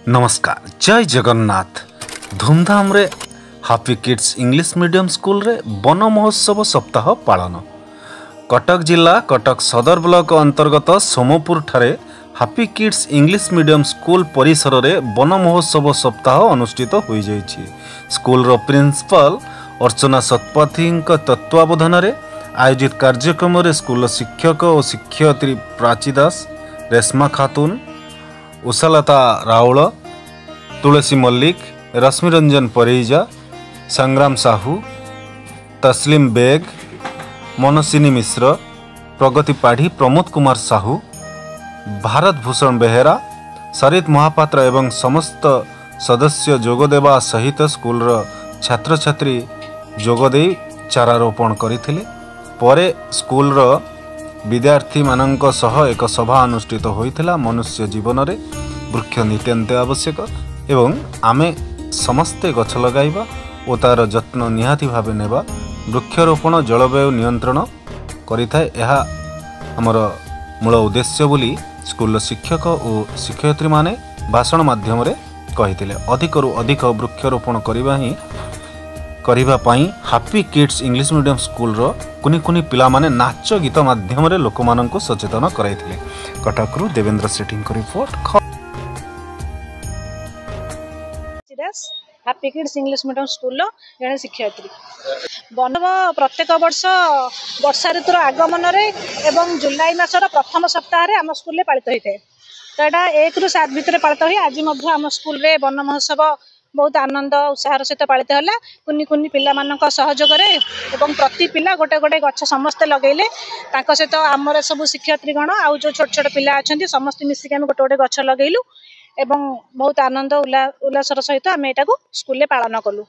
नमस्कार जय जगन्नाथ। धूमधाम रे happy kids English medium school रे वन महोत्सव सप्ताह पालन। कटक जिला कटक सदर ब्लॉक अंतर्गत सोमपुर ठारे happy kids English medium school परिसर रे वन महोत्सव सप्ताह अनुष्ठित हो जाइछि। स्कूल रो प्रिंसिपल अर्चना शतपथी तत्वावधान रे आयोजित कार्यक्रम रे स्कूल शिक्षक और शिक्षयित्री प्राची दास, रेशमा खातून, उषालता राउल, तुलसी मल्लिक, रश्मिरंजन परिजा, संग्राम साहू, तस्लीम बेग, मनसिनी मिश्र, प्रगति पाढ़ी, प्रमोद कुमार साहू, भारत भूषण बेहेरा, सरित महापात्र एवं समस्त सदस्य जोगदेवा सहित स्कूल छात्र छात्री जोगदे चारारोपण करथिले। परे स्कूल विद्यार्थी मानक सह एक सभा अनुष्ठित होइथिला। मनुष्य जीवन रे वृक्ष नितांत आवश्यक एवं आमे समस्ते गछ लगाइबा और तार जत्न निहाती भावे नेबा। वृक्षरोपण जलवायु नियंत्रण करिथाय, एहा हमर मूल उद्देश्य बोली स्कूल शिक्षक और शिक्षयित्री माने भाषण माध्यम रे कहिथिले। अधिकरु अधिक वृक्षरोपण करिबा पई happy kids English medium school रो कुनी कुनी पिला माने नाच गीत माध्यम रे लोक माननकु सचेतन कराइथिले। कटकरू देवेंद्र सेठिंग को report. Happy kids English medium school जड़े शिक्षयित्री। बनव प्रत्येक वर्ष वर्षा ऋतुर आगमन एवं जुलाई मासर प्रथम सप्ताह आम स्कूल पालित होता है। तो यहाँ 1 ରୁ 7 भितर पालित हुए। आज आम स्कूल रे वन महोत्सव बहुत आनंद उत्साह सहित पालित है। कुनी कुनी पिला मानक सहयोग एवं प्रति पिला गोटे गोटे गछ समस्ते लगेले। सहित आमर सब शिक्षयित्रीगण आउ जो छोट छोट पिला अच्छा समस्त मिसिक आम गोटे गोटे गछ लगेलु एवं बहुत आनंद उल्लासर सहित आम यहाँ स्कूल पालन कलु।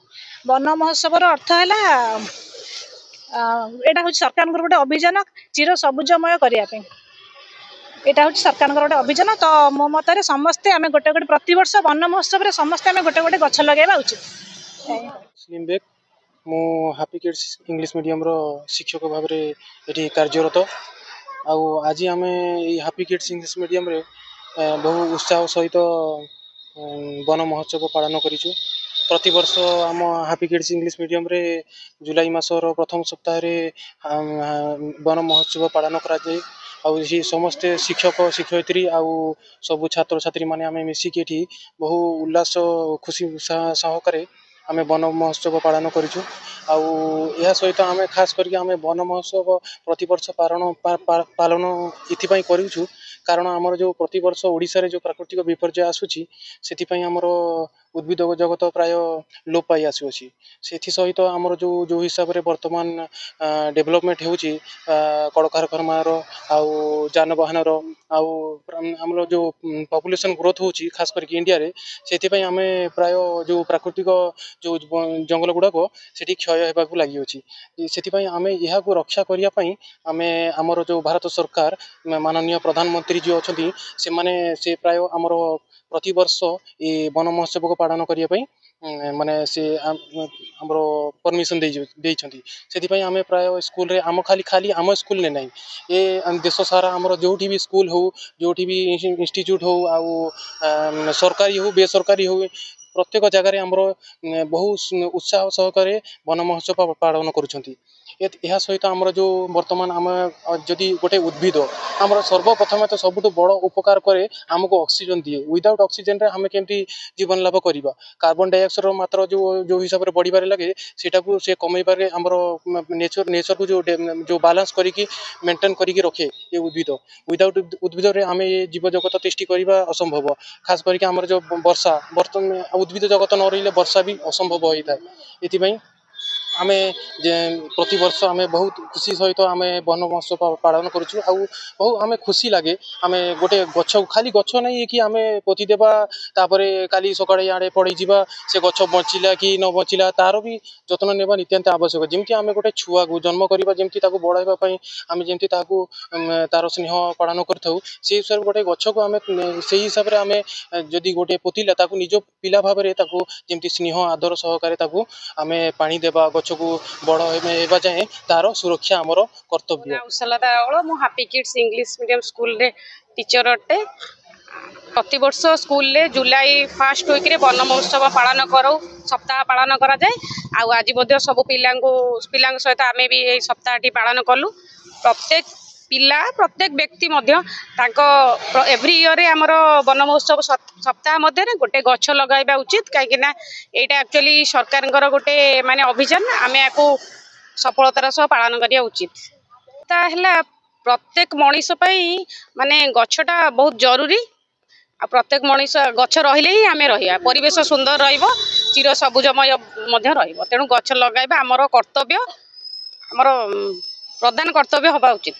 वन महोत्सव अर्थ है यहाँ हूँ सरकार गोटे अभियान चिर सबुजमय करने। यहाँ हूँ सरकार गोटे अभियान। तो मो मत समस्ते आम गोटे गोटे प्रति वर्ष वन महोत्सव में समस्ते आम गोटे गोटे गछ लगेगा उचित। तस्लीम बेग, मु हापी किड्स इंग्लिश मीडियम रो शिक्षक भाव में कार्यरत। आज आम हापी किड्स इंग्लिश मीडियम रे बहु उत्साह सहित वन महोत्सव पालन करूँ। प्रति वर्ष आम हापी किड्स इंग्लिश मीडियम रे जुलाई मासर प्रथम सप्ताह वन महोत्सव पालन कराए। समस्ते शिक्षक शिक्षयित्री आउ सब छात्र छात्री माने आमे मिसिकी एठी बहु उल्लास खुशी सहकारे आमे वन महोत्सव पालन करूँ। या सहित आमे खास करके आमे वन महोत्सव प्रति वर्ष पालन इथिपाई करूँ कारण आमर जो प्रति वर्ष ओडिशा रे जो प्राकृतिक विपर्यय आसुची सेथिपाई आमर उद्भिद जगत प्राय लोप पाई आसुची। सेथि सहित आमर जो जो हिसाब रे वर्तमान डेवलपमेंट होउची कलकारखानार आउ जानवाहन आमर जो पॉपुलेशन ग्रोथ होउची खास करके इंडिया रे सेथिपाई आमे प्राय जो प्राकृतिक जो जंगल गुड़ाक सेठी क्षय हेबाकू लागि अछि। सेथिपाई आमे यहाँ को रक्षा करिया पई आमे आमर जो भारत सरकार माननीय प्रधानमंत्री जो अछंती से माने से प्राय आमर प्रति वर्ष ये वन महोत्सव को पालन करिया पई माने से आमर परमिशन से आम प्राय स्कूल रे आम खाली आम स्कूल ने नहीं ये देश सारा आमर जोठी भी स्कूल हो जोठी भी इंस्टीट्यूट हो आउ सरकारी हो बेसरकारी हो प्रत्येक जगार आमर बहु उत्साह सहकारे वन महोत्सव पालन करुछंती। यह सहित आमर जो वर्तमान आम जदि गोटे उद्भिद आमर सर्वप्रथम तो सबुठ बड़ उपकार करे आमको ऑक्सीजन दिए। विदाउट ऑक्सीजन रे आम केमती जीवन लाभ करिबा। कार्बन डाइऑक्साइड मात्रा जो हिसाब रे बढ़िबारे लगे सेटा को से कमै बारे आमर नेचर को जो बैलेंस करिकी मेंटेन करिकी रखे ये उद्भिद। विदाउट उद्भिद रे आम ये जीव जगत सृष्टि करबा असंभव। खास करके आमर जो वर्षा वर्तमान उद्भिद जगत न रहिले वर्षा भी असंभव होइता। एथिबई आमे प्रति वर्ष आमे बहुत खुशी सहित आमे वन महोत्सव पालन करूँ। बहु आमे खुशी लगे आमे गोटे गछ खाली गछ नहीं कि आमे पोती देबा तापरे काली सकाळे आड़े पड़ी जीवा से गछ बचिला कि न बचिला तार भी जत्न नेबा नित्यंत आवश्यक। जेमती आमे गोटे छुआ को जन्म करबा जेमती ताको बढाइबा पई आमे जेमती ताको तार स्नेह पालन करथौ से हिसाब गोटे गछ को आमे सेही हिसाब रे आमे जदी गोटे पोतिला ताको निज पिला भाव रे ताको जेमती स्नेह आदर सहकारे ताको आमे पानी देबा गछ को बड़ हेबा जाए तार सुरक्षा आमर कर्तव्य। उषालता राउल मु happy kids English medium school रे टीचर अटे। प्रतिवर्ष स्कूल जुलाई 1st वीक वन महोत्सव पालन करूँ सप्ताह पालन करा जाए आज सब पिला सहित आम भी यही सप्ताहटी पालन कलु प्रत्येक पिला प्रत्येक व्यक्ति एव्री इयर आमर वन महोत्सव सप्ताह मध्य गोटे गछ लगाइबा उचित कहीं यहाँ एक्चुअली सरकार गोटे माने अभियान आम या सफलतार सह पालन करिया उचित है प्रत्येक मनीष माने गछटा बहुत जरूरी आ प्रत्येक मनीष गछ रहिले ही आम रहा परिवेश सुंदर चिर सबुजमय तेणु गछ लगाइबा आमर कर्तव्य आमर प्रधान कर्तव्य हवा उचित।